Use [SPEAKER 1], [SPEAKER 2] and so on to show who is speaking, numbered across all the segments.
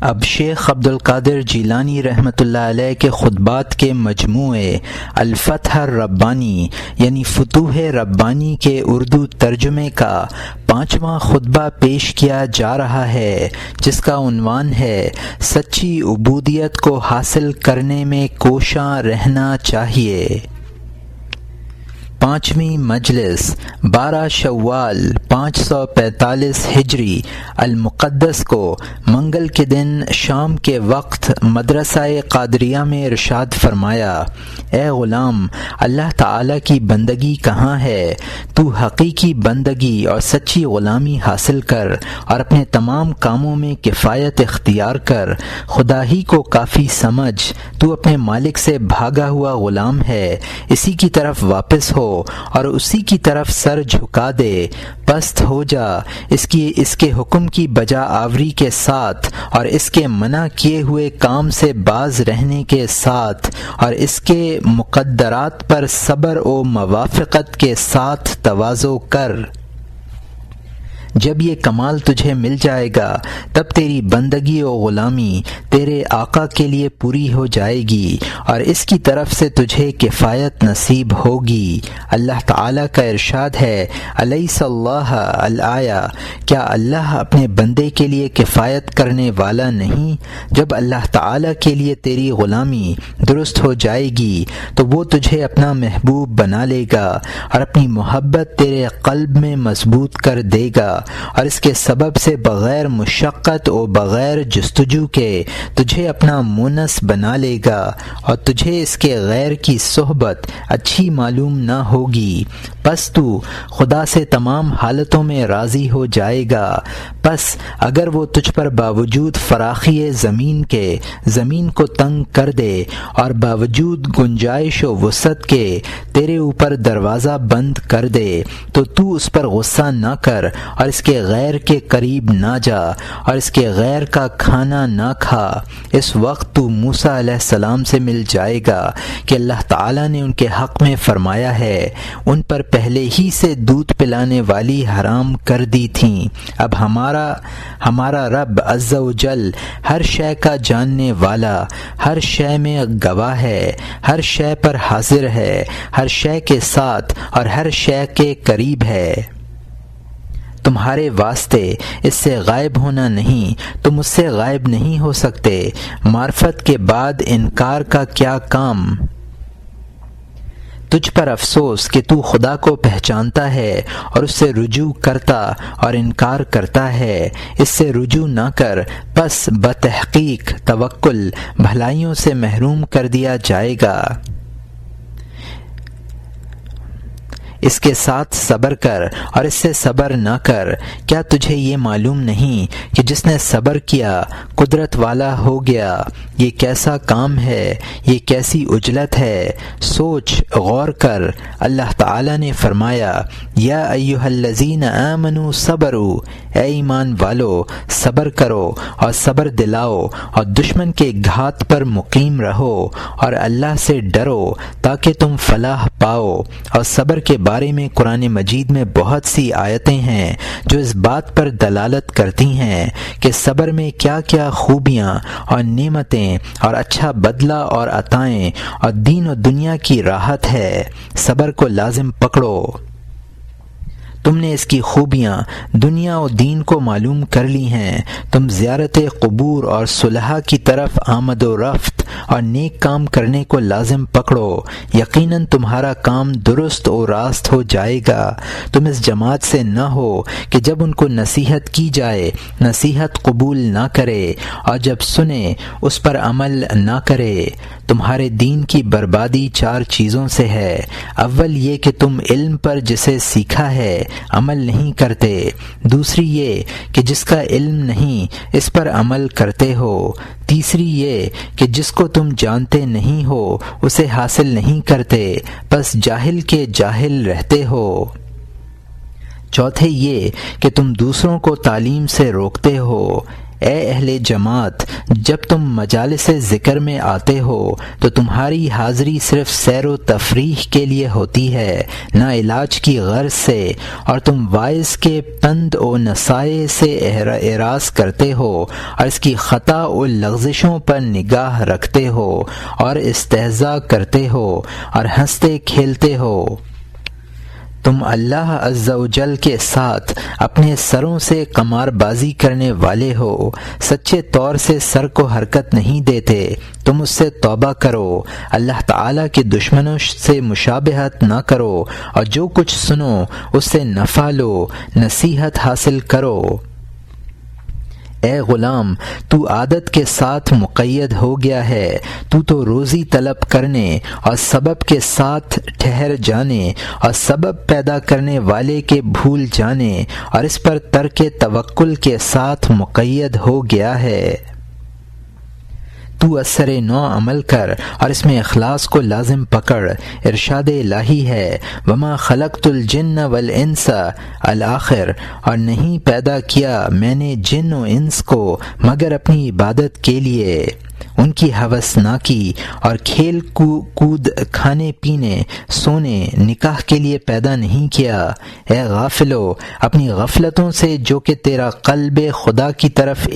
[SPEAKER 1] اب شیخ عبد القادر جیلانی رحمۃ اللہ علیہ کے خطبات کے مجموعے الفتح الربانی یعنی فتوح ربانی کے اردو ترجمے کا 5واں خطبہ پیش کیا جا رہا ہے، جس کا عنوان ہے سچی عبودیت کو حاصل کرنے میں کوشاں رہنا چاہیے۔ 5ویں مجلس 12 شوال 545 ہجری المقدس کو منگل کے دن شام کے وقت مدرسہ قادریہ میں ارشاد فرمایا: اے غلام، اللہ تعالیٰ کی بندگی کہاں ہے؟ تو حقیقی بندگی اور سچی غلامی حاصل کر اور اپنے تمام کاموں میں کفایت اختیار کر، خدا ہی کو کافی سمجھ۔ تو اپنے مالک سے بھاگا ہوا غلام ہے، اسی کی طرف واپس ہو اور اسی کی طرف سر جھکا دے، پست ہو جا اس کے حکم کی بجا آوری کے ساتھ اور اس کے منع کیے ہوئے کام سے باز رہنے کے ساتھ، اور اس کے مقدرات پر صبر و موافقت کے ساتھ تواضع کر۔ جب یہ کمال تجھے مل جائے گا تب تیری بندگی و غلامی تیرے آقا کے لیے پوری ہو جائے گی اور اس کی طرف سے تجھے کفایت نصیب ہوگی۔ اللہ تعالیٰ کا ارشاد ہے: الیس اللہ الآیہ، کیا اللہ اپنے بندے کے لیے کفایت کرنے والا نہیں؟ جب اللہ تعالیٰ کے لیے تیری غلامی درست ہو جائے گی تو وہ تجھے اپنا محبوب بنا لے گا اور اپنی محبت تیرے قلب میں مضبوط کر دے گا، اور اس کے سبب سے بغیر مشقت و بغیر جستجو کے تجھے اپنا مونس بنا لے گا اور تجھے اس کے غیر کی صحبت اچھی معلوم نہ ہوگی۔ پس تو خدا سے تمام حالتوں میں راضی ہو جائے گا۔ پس اگر وہ تجھ پر باوجود فراخی زمین کو تنگ کر دے اور باوجود گنجائش و وسعت کے تیرے اوپر دروازہ بند کر دے تو اس پر غصہ نہ کر اور اس کے غیر کے قریب نہ جا اور اس کے غیر کا کھانا نہ کھا۔ اس وقت تو موسیٰ علیہ السلام سے مل جائے گا کہ اللہ تعالیٰ نے ان کے حق میں فرمایا ہے: ان پر پہلے ہی سے دودھ پلانے والی حرام کر دی تھیں۔ اب ہمارا رب عز و جل ہر شے کا جاننے والا، ہر شے میں گواہ ہے، ہر شے پر حاضر ہے، ہر شے کے ساتھ اور ہر شے کے قریب ہے۔ تمہارے واسطے اس سے غائب ہونا نہیں، تم اس سے غائب نہیں ہو سکتے۔ معرفت کے بعد انکار کا کیا کام؟ تجھ پر افسوس کہ تو خدا کو پہچانتا ہے اور اس سے رجوع کرتا اور انکار کرتا ہے۔ اس سے رجوع نہ کر، پس بتحقیق توکل بھلائیوں سے محروم کر دیا جائے گا۔ اس کے ساتھ صبر کر اور اس سے صبر نہ کر۔ کیا تجھے یہ معلوم نہیں کہ جس نے صبر کیا قدرت والا ہو گیا؟ یہ کیسا کام ہے، یہ کیسی عجلت ہے؟ سوچ غور کر۔ اللہ تعالیٰ نے فرمایا: یا ایھا الذین آمنوا صبروا، اے ایمان والو صبر کرو اور صبر دلاؤ اور دشمن کے گھات پر مقیم رہو اور اللہ سے ڈرو تاکہ تم فلاح پاؤ۔ اور صبر کے بارے میں قرآن مجید میں بہت سی آیتیں ہیں جو اس بات پر دلالت کرتی ہیں کہ صبر میں کیا کیا خوبیاں اور نعمتیں اور اچھا بدلہ اور عطائیں اور دین و دنیا کی راحت ہے۔ صبر کو لازم پکڑو۔ تم نے اس کی خوبیاں دنیا و دین کو معلوم کر لی ہیں۔ تم زیارت قبور اور صلحاء کی طرف آمد و رفت اور نیک کام کرنے کو لازم پکڑو، یقیناً تمہارا کام درست و راست ہو جائے گا۔ تم اس جماعت سے نہ ہو کہ جب ان کو نصیحت کی جائے نصیحت قبول نہ کرے اور جب سنے اس پر عمل نہ کرے۔ تمہارے دین کی بربادی 4 چیزوں سے ہے۔ اول یہ کہ تم علم پر جسے سیکھا ہے عمل نہیں کرتے، دوسری یہ کہ جس کا علم نہیں اس پر عمل کرتے ہو، تیسری یہ کہ جس کو تم جانتے نہیں ہو اسے حاصل نہیں کرتے، بس جاہل کے جاہل رہتے ہو، چوتھے یہ کہ تم دوسروں کو تعلیم سے روکتے ہو۔ اے اہل جماعت، جب تم مجالس ذکر میں آتے ہو تو تمہاری حاضری صرف سیر و تفریح کے لیے ہوتی ہے، نہ علاج کی غرض سے، اور تم واعظ کے پند و نصائح سے اعراض کرتے ہو اور اس کی خطا و لغزشوں پر نگاہ رکھتے ہو اور استہزاء کرتے ہو اور ہنستے کھیلتے ہو۔ تم اللہ عز و جل کے ساتھ اپنے سروں سے قمار بازی کرنے والے ہو، سچے طور سے سر کو حرکت نہیں دیتے۔ تم اس سے توبہ کرو، اللہ تعالیٰ کے دشمنوں سے مشابہت نہ کرو، اور جو کچھ سنو اس سے نفع لو، نصیحت حاصل کرو۔ اے غلام، تو عادت کے ساتھ مقید ہو گیا ہے، تو روزی طلب کرنے اور سبب کے ساتھ ٹھہر جانے اور سبب پیدا کرنے والے کے بھول جانے اور اس پر ترک توکل کے ساتھ مقید ہو گیا ہے۔ تو اثر نو عمل کر اور اس میں اخلاص کو لازم پکڑ۔ ارشاد الہی ہے، وما خلقت الجن والانس الآخر، اور نہیں پیدا کیا میں نے جن و انس کو مگر اپنی عبادت کے لیے، ان کی ہوس نہ کی اور کھیل کود، کھانے پینے، سونے، نکاح کے لیے پیدا نہیں کیا۔ اے غافلو، اپنی غفلتوں سے جو کہ تیرا قلب خدا کی طرف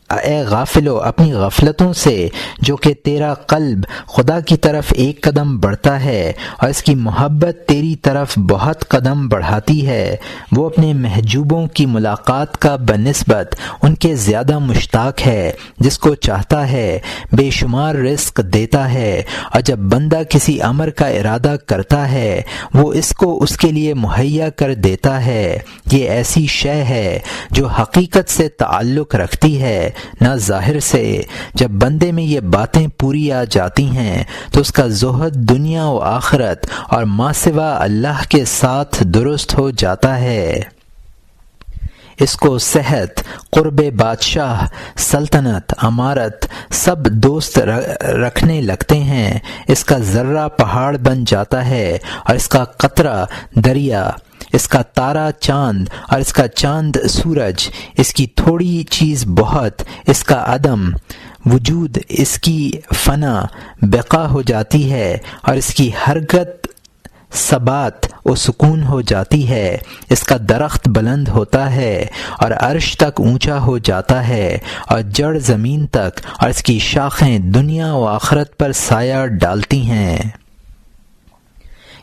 [SPEAKER 1] اپنی غفلتوں سے جو کہ تیرا قلب خدا کی طرف ایک قدم بڑھتا ہے اور اس کی محبت تیری طرف بہت قدم بڑھاتی ہے، وہ اپنے محجوبوں کی ملاقات کا بنسبت ان کے زیادہ مشتاق ہے، جس کو چاہتا ہے بے شمار رزق دیتا ہے، اور جب بندہ کسی امر کا ارادہ کرتا ہے وہ اس کو اس کے لیے مہیا کر دیتا ہے۔ یہ ایسی شے ہے جو حقیقت سے تعلق رکھتی ہے نہ ظاہر سے۔ جب بندے میں یہ باتیں پوری آ جاتی ہیں تو اس کا زہد دنیا و آخرت اور ما سوا اللہ کے ساتھ درست ہو جاتا ہے۔ اس کو صحت، قرب بادشاہ، سلطنت، امارت سب دوست رکھنے لگتے ہیں۔ اس کا ذرہ پہاڑ بن جاتا ہے اور اس کا قطرہ دریا، اس کا تارا چاند اور اس کا چاند سورج، اس کی تھوڑی چیز بہت، اس کا عدم وجود، اس کی فنا بقا ہو جاتی ہے اور اس کی حرکت ثبات و سکون ہو جاتی ہے۔ اس کا درخت بلند ہوتا ہے اور عرش تک اونچا ہو جاتا ہے اور جڑ زمین تک، اور اس کی شاخیں دنیا و آخرت پر سایہ ڈالتی ہیں۔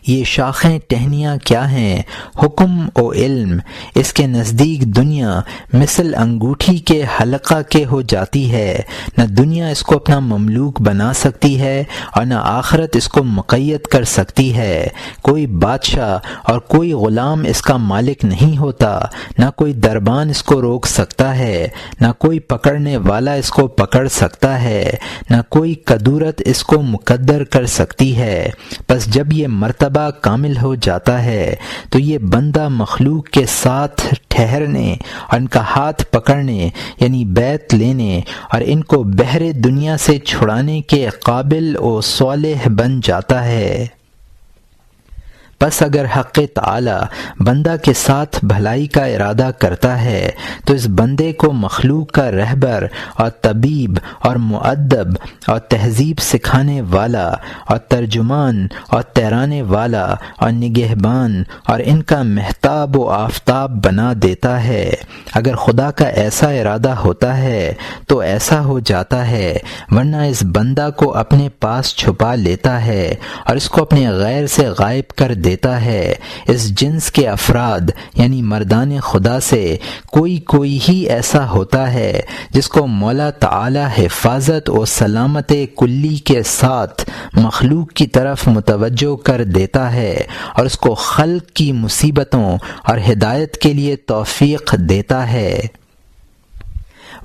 [SPEAKER 1] یہ شاخیں ٹہنیاں کیا ہیں؟ حکم و علم۔ اس کے نزدیک دنیا مثل انگوٹھی کے حلقہ کے ہو جاتی ہے، نہ دنیا اس کو اپنا مملوک بنا سکتی ہے اور نہ آخرت اس کو مقید کر سکتی ہے۔ کوئی بادشاہ اور کوئی غلام اس کا مالک نہیں ہوتا، نہ کوئی دربان اس کو روک سکتا ہے، نہ کوئی پکڑنے والا اس کو پکڑ سکتا ہے، نہ کوئی قدورت اس کو مقدر کر سکتی ہے۔ بس جب یہ مرتبہ کامل ہو جاتا ہے تو یہ بندہ مخلوق کے ساتھ ٹھہرنے اور ان کا ہاتھ پکڑنے یعنی بیعت لینے اور ان کو بحر دنیا سے چھڑانے کے قابل و صالح بن جاتا ہے۔ بس اگر حق تعالی بندہ کے ساتھ بھلائی کا ارادہ کرتا ہے تو اس بندے کو مخلوق کا رہبر اور طبیب اور مؤدب اور تہذیب سکھانے والا اور ترجمان اور تیرانے والا اور نگہبان اور ان کا مہتاب و آفتاب بنا دیتا ہے۔ اگر خدا کا ایسا ارادہ ہوتا ہے تو ایسا ہو جاتا ہے، ورنہ اس بندہ کو اپنے پاس چھپا لیتا ہے اور اس کو اپنے غیر سے غائب کر دیتا ہے۔ اس جنس کے افراد یعنی مردان خدا سے کوئی ہی ایسا ہوتا ہے جس کو مولا تعالی حفاظت و سلامت کلی کے ساتھ مخلوق کی طرف متوجہ کر دیتا ہے اور اس کو خلق کی مصیبتوں اور ہدایت کے لیے توفیق دیتا ہے۔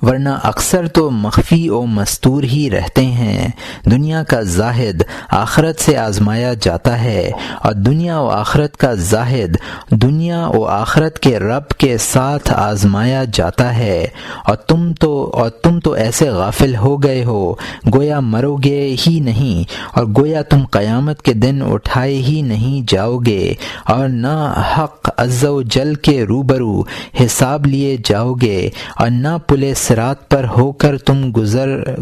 [SPEAKER 1] ورنہ اکثر تو مخفی و مستور ہی رہتے ہیں۔ دنیا کا زاہد آخرت سے آزمایا جاتا ہے، اور دنیا و آخرت کا زاہد دنیا و آخرت کے رب کے ساتھ آزمایا جاتا ہے، اور تم تو ایسے غافل ہو گئے ہو گویا مرو گے ہی نہیں، اور گویا تم قیامت کے دن اٹھائے ہی نہیں جاؤ گے، اور نہ حق عز و جل کے روبرو حساب لیے جاؤ گے، اور نہ پل صراط پر ہو کر تم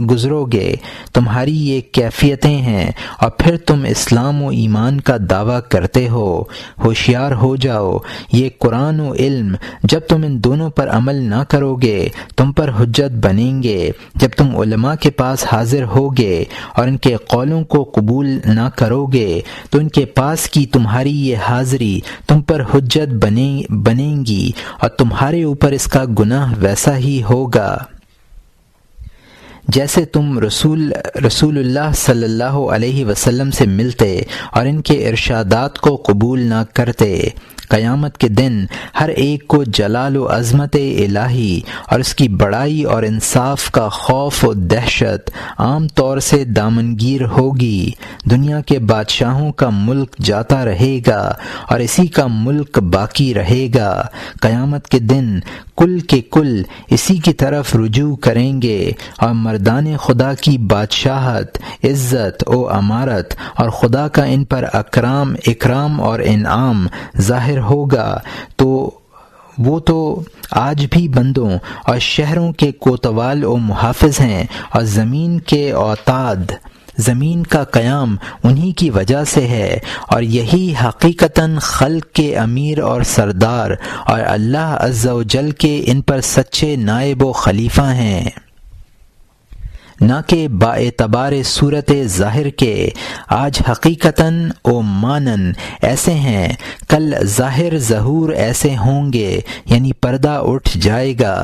[SPEAKER 1] گزرو گے۔ تمہاری یہ کیفیتیں ہیں، اور پھر تم اسلام و ایمان کا دعویٰ کرتے ہو۔ ہوشیار ہو جاؤ، یہ قرآن و علم جب تم ان دونوں پر عمل نہ کرو گے تم پر حجت بنیں گے۔ جب تم علماء کے پاس حاضر ہوگے اور ان کے قولوں کو قبول نہ کرو گے تو ان کے پاس کی تمہاری یہ حاضری تم پر حجت بنیں گی، اور تمہارے اوپر اس کا گناہ ویسا ہی ہوگا جیسے تم رسول اللہ صلی اللہ علیہ وسلم سے ملتے اور ان کے ارشادات کو قبول نہ کرتے۔ قیامت کے دن ہر ایک کو جلال و عظمت الہی اور اس کی بڑائی اور انصاف کا خوف و دہشت عام طور سے دامنگیر ہوگی۔ دنیا کے بادشاہوں کا ملک جاتا رہے گا اور اسی کا ملک باقی رہے گا۔ قیامت کے دن کل کے کل اسی کی طرف رجوع کریں گے، اور مردان خدا کی بادشاہت، عزت و امارت اور خدا کا ان پر اکرام اور انعام ظاہر ہوگا، تو وہ تو آج بھی بندوں اور شہروں کے کوتوال و محافظ ہیں، اور زمین کے اوتاد، زمین کا قیام انہی کی وجہ سے ہے، اور یہی حقیقتاً خلق کے امیر اور سردار اور اللہ عز و جل کے ان پر سچے نائب و خلیفہ ہیں، نہ کہ با اعتبار صورت ظاہر کے آج حقیقتاً و مانن ایسے ہیں، کل ظاہر ظہور ایسے ہوں گے، یعنی پردہ اٹھ جائے گا۔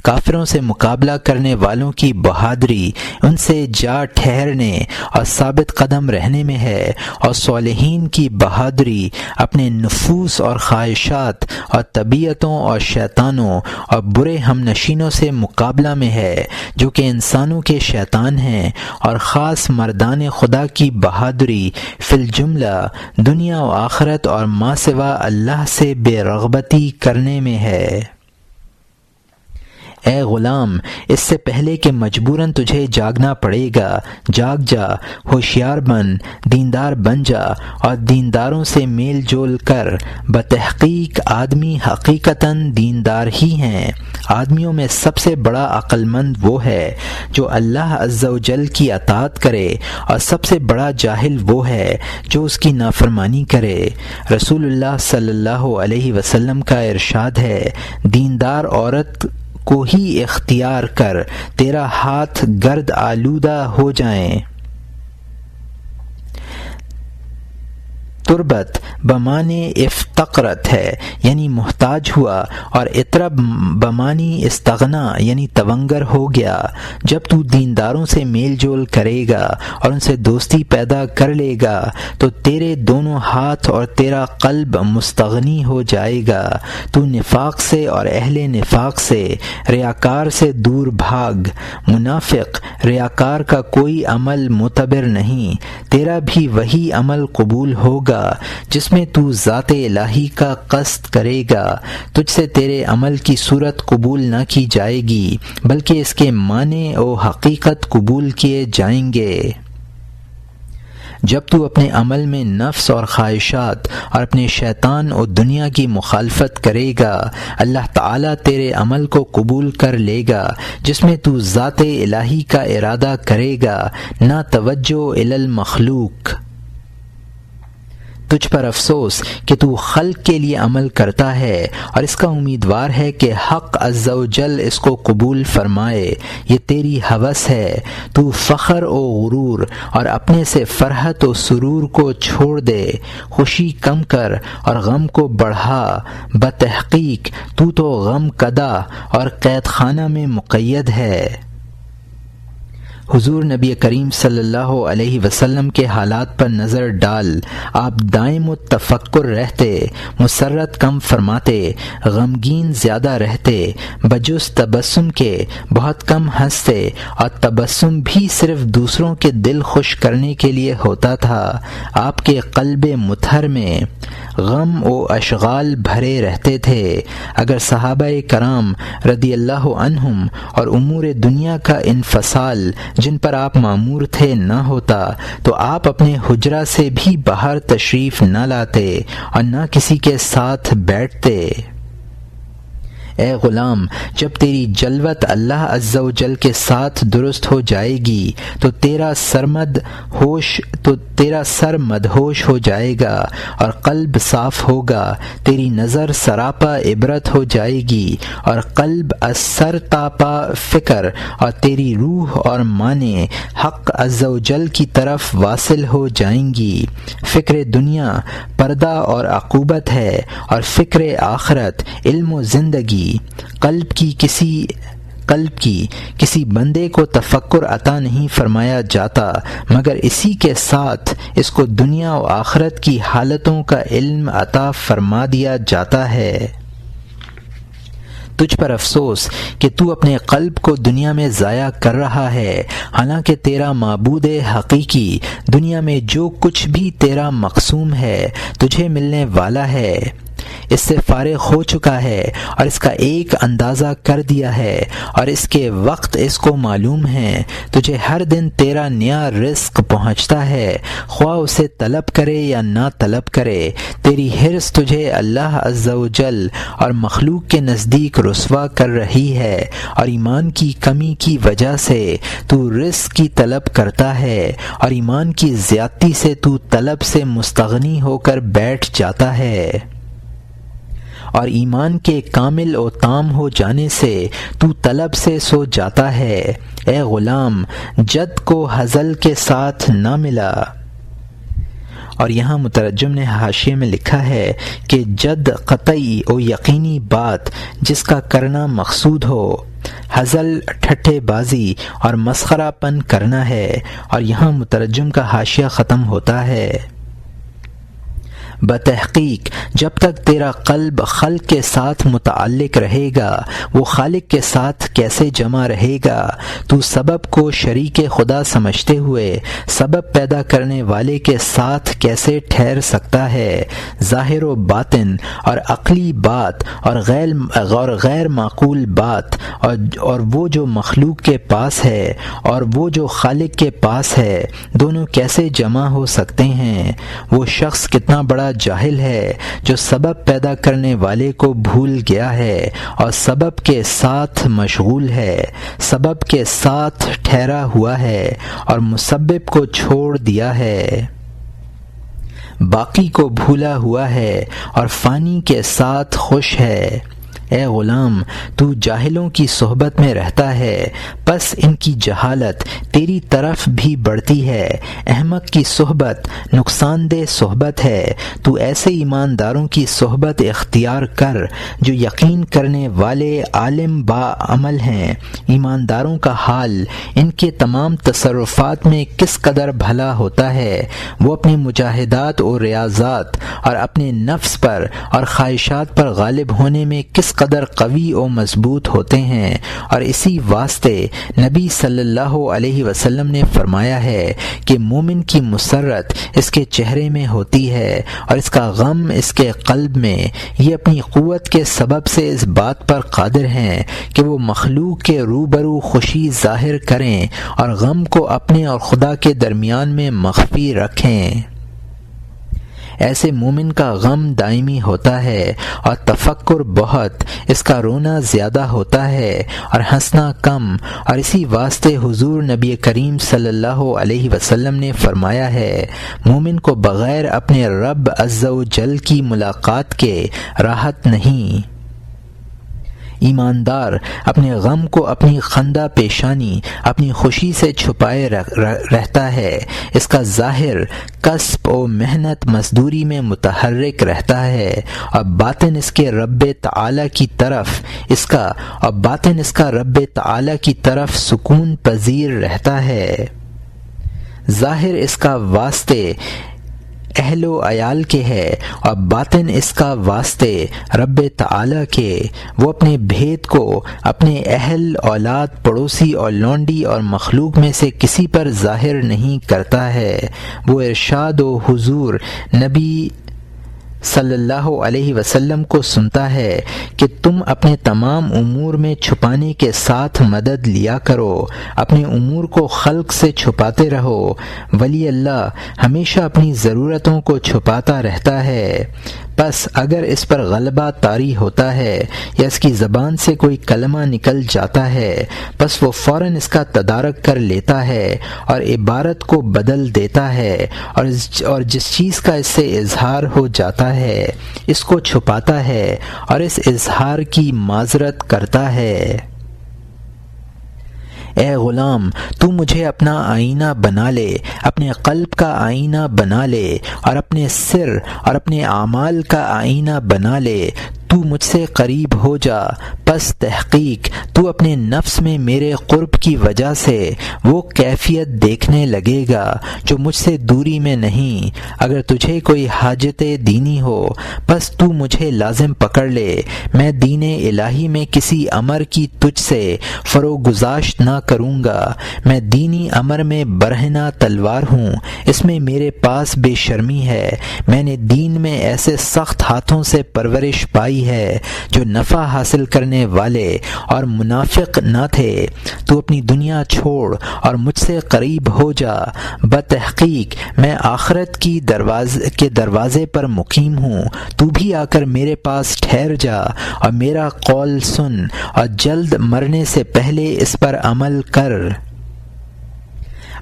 [SPEAKER 1] کافروں سے مقابلہ کرنے والوں کی بہادری ان سے جا ٹھہرنے اور ثابت قدم رہنے میں ہے، اور صالحین کی بہادری اپنے نفوس اور خواہشات اور طبیعتوں اور شیطانوں اور برے ہم نشینوں سے مقابلہ میں ہے، جو کہ انسانوں کے شیطان ہیں، اور خاص مردان خدا کی بہادری فی الجملہ دنیا و آخرت اور ما سوا اللہ سے بے رغبتی کرنے میں ہے۔ اے غلام، اس سے پہلے کہ مجبوراً تجھے جاگنا پڑے گا، جاگ جا، ہوشیار بن، دیندار بن جا، اور دینداروں سے میل جول کر۔ بتحقیق آدمی حقیقتاً دیندار ہی ہیں۔ آدمیوں میں سب سے بڑا عقل مند وہ ہے جو اللہ عز و جل کی اطاعت کرے، اور سب سے بڑا جاہل وہ ہے جو اس کی نافرمانی کرے۔ رسول اللہ صلی اللہ علیہ وسلم کا ارشاد ہے، دیندار عورت کو ہی اختیار کر، تیرا ہاتھ گرد آلودہ ہو جائیں۔ تربت بمعنی افتقرت ہے، یعنی محتاج ہوا، اور اطرب بمعنی استغنا یعنی تونگر ہو گیا۔ جب تو دینداروں سے میل جول کرے گا اور ان سے دوستی پیدا کر لے گا تو تیرے دونوں ہاتھ اور تیرا قلب مستغنی ہو جائے گا۔ تو نفاق سے اور اہل نفاق سے، ریاکار سے دور بھاگ۔ منافق ریاکار کا کوئی عمل معتبر نہیں، تیرا بھی وہی عمل قبول ہوگا جس میں تو ذات الہی کا قصد کرے گا۔ تجھ سے تیرے عمل کی صورت قبول نہ کی جائے گی بلکہ اس کے معنی و حقیقت قبول کیے جائیں گے۔ جب تو اپنے عمل میں نفس اور خواہشات اور اپنے شیطان اور دنیا کی مخالفت کرے گا، اللہ تعالیٰ تیرے عمل کو قبول کر لے گا جس میں تو ذات الہی کا ارادہ کرے گا، نہ توجہ الی المخلوق۔ تجھ پر افسوس کہ تو خلق کے لیے عمل کرتا ہے اور اس کا امیدوار ہے کہ حق عز و جل اس کو قبول فرمائے۔ یہ تیری ہوس ہے، تو فخر و غرور اور اپنے سے فرحت و سرور کو چھوڑ دے، خوشی کم کر اور غم کو بڑھا۔ بتحقیق تو غم کدہ اور قید خانہ میں مقید ہے۔ حضور نبی کریم صلی اللہ علیہ وسلم کے حالات پر نظر ڈال، آپ دائم التفکر رہتے، مسرت کم فرماتے، غمگین زیادہ رہتے، بجز تبسم کے بہت کم ہنستے، اور تبسم بھی صرف دوسروں کے دل خوش کرنے کے لیے ہوتا تھا۔ آپ کے قلب مطہر میں غم و اشغال بھرے رہتے تھے۔ اگر صحابہ کرام رضی اللہ عنہم اور امور دنیا کا انفصال جن پر آپ مامور تھے نہ ہوتا تو آپ اپنے حجرہ سے بھی باہر تشریف نہ لاتے اور نہ کسی کے ساتھ بیٹھتے۔ اے غلام، جب تیری جلوت اللہ عز و جل کے ساتھ درست ہو جائے گی تو تیرا سر مدہوش ہو جائے گا اور قلب صاف ہوگا، تیری نظر سراپا عبرت ہو جائے گی اور قلب اثر تاپا فکر، اور تیری روح اور معنی حق عز و جل کی طرف واصل ہو جائیں گی۔ فکر دنیا پردہ اور عقوبت ہے اور فکر آخرت علم و زندگی۔ قلب کی کسی بندے کو تفکر عطا نہیں فرمایا جاتا مگر اسی کے ساتھ اس کو دنیا و آخرت کی حالتوں کا علم عطا فرما دیا جاتا ہے۔ تجھ پر افسوس کہ تو اپنے قلب کو دنیا میں ضائع کر رہا ہے، حالانکہ تیرا معبود حقیقی دنیا میں جو کچھ بھی تیرا مقسوم ہے تجھے ملنے والا ہے، اس سے فارغ ہو چکا ہے اور اس کا ایک اندازہ کر دیا ہے، اور اس کے وقت اس کو معلوم ہے۔ تجھے ہر دن تیرا نیا رزق پہنچتا ہے، خواہ اسے طلب کرے یا نہ طلب کرے۔ تیری حرص تجھے اللہ عز و جل اور مخلوق کے نزدیک رسوا کر رہی ہے، اور ایمان کی کمی کی وجہ سے تو رزق کی طلب کرتا ہے، اور ایمان کی زیادتی سے تو طلب سے مستغنی ہو کر بیٹھ جاتا ہے، اور ایمان کے کامل و تام ہو جانے سے تو طلب سے سو جاتا ہے۔ اے غلام، جد کو ہزل کے ساتھ نہ ملا۔ اور یہاں مترجم نے حاشیے میں لکھا ہے کہ جد قطعی و یقینی بات جس کا کرنا مقصود ہو، ہزل ٹھٹے بازی اور مسخرہ پن کرنا ہے۔ اور یہاں مترجم کا حاشیہ ختم ہوتا ہے۔ بتحقیق جب تک تیرا قلب خلق کے ساتھ متعلق رہے گا وہ خالق کے ساتھ کیسے جمع رہے گا؟ تو سبب کو شریک خدا سمجھتے ہوئے سبب پیدا کرنے والے کے ساتھ کیسے ٹھہر سکتا ہے؟ ظاہر و باطن اور عقلی بات اور غیر معقول بات اور وہ جو مخلوق کے پاس ہے اور وہ جو خالق کے پاس ہے، دونوں کیسے جمع ہو سکتے ہیں؟ وہ شخص کتنا بڑا جاہل ہے جو سبب پیدا کرنے والے کو بھول گیا ہے اور سبب کے ساتھ مشغول ہے، سبب کے ساتھ ٹھہرا ہوا ہے اور مسبب کو چھوڑ دیا ہے، باقی کو بھولا ہوا ہے اور فانی کے ساتھ خوش ہے۔ اے غلام، تو جاہلوں کی صحبت میں رہتا ہے، پس ان کی جہالت تیری طرف بھی بڑھتی ہے۔ احمق کی صحبت نقصان دہ صحبت ہے۔ تو ایسے ایمانداروں کی صحبت اختیار کر جو یقین کرنے والے عالم با عمل ہیں۔ ایمانداروں کا حال ان کے تمام تصرفات میں کس قدر بھلا ہوتا ہے، وہ اپنی مجاہدات اور ریاضات اور اپنے نفس پر اور خواہشات پر غالب ہونے میں کس قدر قوی و مضبوط ہوتے ہیں۔ اور اسی واسطے نبی صلی اللہ علیہ وسلم نے فرمایا ہے کہ مومن کی مسرت اس کے چہرے میں ہوتی ہے اور اس کا غم اس کے قلب میں۔ یہ اپنی قوت کے سبب سے اس بات پر قادر ہیں کہ وہ مخلوق کے روبرو خوشی ظاہر کریں اور غم کو اپنے اور خدا کے درمیان میں مخفی رکھیں۔ ایسے مومن کا غم دائمی ہوتا ہے اور تفکر بہت، اس کا رونا زیادہ ہوتا ہے اور ہنسنا کم۔ اور اسی واسطے حضور نبی کریم صلی اللہ علیہ وسلم نے فرمایا ہے، مومن کو بغیر اپنے رب عز و جل کی ملاقات کے راحت نہیں۔ ایماندار اپنے غم کو اپنی خندہ پیشانی اپنی خوشی سے چھپائے رہتا ہے، اس کا ظاہر کسب و محنت مزدوری میں متحرک رہتا ہے، اور باطن اس کے رب تعالی کی طرف سکون پذیر رہتا ہے۔ ظاہر اس کا واسطے اہل و عیال کے ہے اور باطن اس کا واسطے رب تعالی کے۔ وہ اپنے بھید کو اپنے اہل، اولاد، پڑوسی اور لونڈی اور مخلوق میں سے کسی پر ظاہر نہیں کرتا ہے۔ وہ ارشاد و حضور نبی صلی اللہ علیہ وسلم کو سنتا ہے کہ تم اپنے تمام امور میں چھپانے کے ساتھ مدد لیا کرو، اپنے امور کو خلق سے چھپاتے رہو۔ ولی اللہ ہمیشہ اپنی ضرورتوں کو چھپاتا رہتا ہے، پس اگر اس پر غلبہ طاری ہوتا ہے یا اس کی زبان سے کوئی کلمہ نکل جاتا ہے، پس وہ فوراً اس کا تدارک کر لیتا ہے اور عبارت کو بدل دیتا ہے، اور جس چیز کا اس سے اظہار ہو جاتا ہے اس کو چھپاتا ہے اور اس اظہار کی معذرت کرتا ہے۔ اے غلام، تو مجھے اپنا آئینہ بنا لے، اپنے قلب کا آئینہ بنا لے اور اپنے سر اور اپنے اعمال کا آئینہ بنا لے۔ تو مجھ سے قریب ہو جا، پس تحقیق تو اپنے نفس میں میرے قرب کی وجہ سے وہ کیفیت دیکھنے لگے گا جو مجھ سے دوری میں نہیں۔ اگر تجھے کوئی حاجت دینی ہو پس تو مجھے لازم پکڑ لے، میں دین الہی میں کسی امر کی تجھ سے فروگزاشت نہ کروں گا۔ میں دینی امر میں برہنہ تلوار ہوں، اس میں میرے پاس بے شرمی ہے۔ میں نے دین میں ایسے سخت ہاتھوں سے پرورش پائی ہے جو نفع حاصل کرنے والے اور منافق نہ تھے۔ تو اپنی دنیا چھوڑ اور مجھ سے قریب ہو جا، بتحقیق میں آخرت کے دروازے پر مقیم ہوں۔ تو بھی آ کر میرے پاس ٹھہر جا اور میرا قول سن اور جلد مرنے سے پہلے اس پر عمل کر۔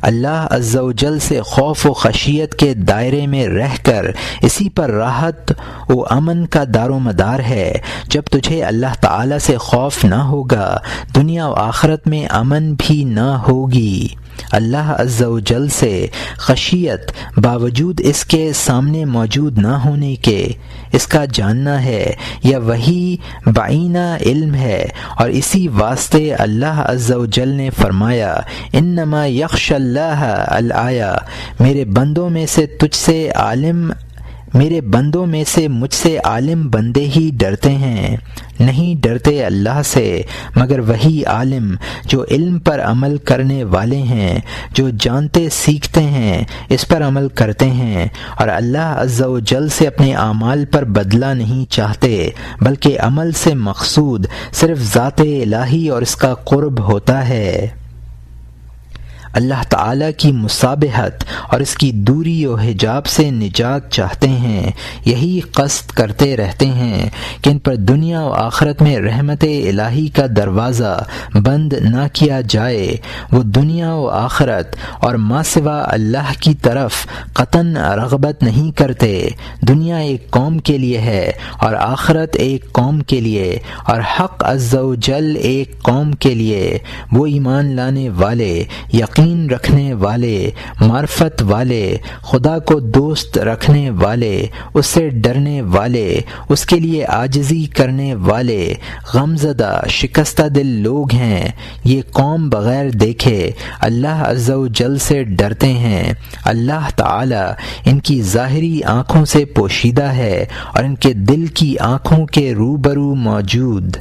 [SPEAKER 1] اللہ عز و جل سے خوف و خشیت کے دائرے میں رہ کر اسی پر راحت و امن کا دار و مدار ہے۔ جب تجھے اللہ تعالی سے خوف نہ ہوگا، دنیا و آخرت میں امن بھی نہ ہوگی۔ اللہ عز و جل سے خشیت باوجود اس کے سامنے موجود نہ ہونے کے اس کا جاننا ہے، یا وہی بعینہ علم ہے، اور اسی واسطے اللہ عز و جل نے فرمایا انما یخشی اللہ الآیہ، میرے بندوں میں سے مجھ سے عالم بندے ہی ڈرتے ہیں، نہیں ڈرتے اللہ سے مگر وہی عالم جو علم پر عمل کرنے والے ہیں، جو جانتے سیکھتے ہیں اس پر عمل کرتے ہیں، اور اللہ عز و جل سے اپنے اعمال پر بدلہ نہیں چاہتے بلکہ عمل سے مقصود صرف ذات الہی اور اس کا قرب ہوتا ہے۔ اللہ تعالیٰ کی مصابحت اور اس کی دوری و حجاب سے نجات چاہتے ہیں، یہی قصد کرتے رہتے ہیں کہ ان پر دنیا و آخرت میں رحمت الہی کا دروازہ بند نہ کیا جائے۔ وہ دنیا و آخرت اور ما سوا اللہ کی طرف قطعاً رغبت نہیں کرتے۔ دنیا ایک قوم کے لیے ہے اور آخرت ایک قوم کے لیے، اور حق عز و جل ایک قوم کے لیے۔ وہ ایمان لانے والے، یقین رکھنے والے، معرفت والے، خدا کو دوست رکھنے والے، اس سے ڈرنے والے، اس کے لیے عاجزی کرنے والے، غمزدہ شکستہ دل لوگ ہیں۔ یہ قوم بغیر دیکھے اللہ عز و جل سے ڈرتے ہیں۔ اللہ تعالی ان کی ظاہری آنکھوں سے پوشیدہ ہے اور ان کے دل کی آنکھوں کے روبرو موجود۔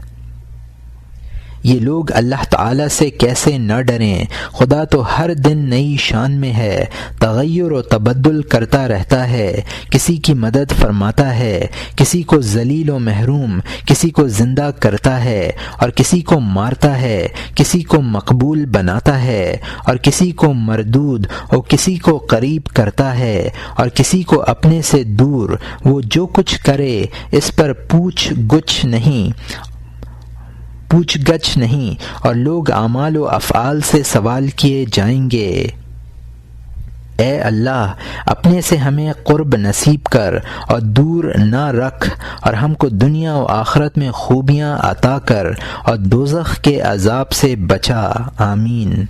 [SPEAKER 1] یہ لوگ اللہ تعالیٰ سے کیسے نہ ڈریں؟ خدا تو ہر دن نئی شان میں ہے، تغیر و تبدل کرتا رہتا ہے، کسی کی مدد فرماتا ہے، کسی کو ذلیل و محروم، کسی کو زندہ کرتا ہے اور کسی کو مارتا ہے، کسی کو مقبول بناتا ہے اور کسی کو مردود، اور کسی کو قریب کرتا ہے اور کسی کو اپنے سے دور۔ وہ جو کچھ کرے اس پر پوچھ گچھ نہیں، اور لوگ اعمال و افعال سے سوال کیے جائیں گے۔ اے اللہ اپنے سے ہمیں قرب نصیب کر اور دور نہ رکھ، اور ہم کو دنیا و آخرت میں خوبیاں عطا کر اور دوزخ کے عذاب سے بچا، آمین۔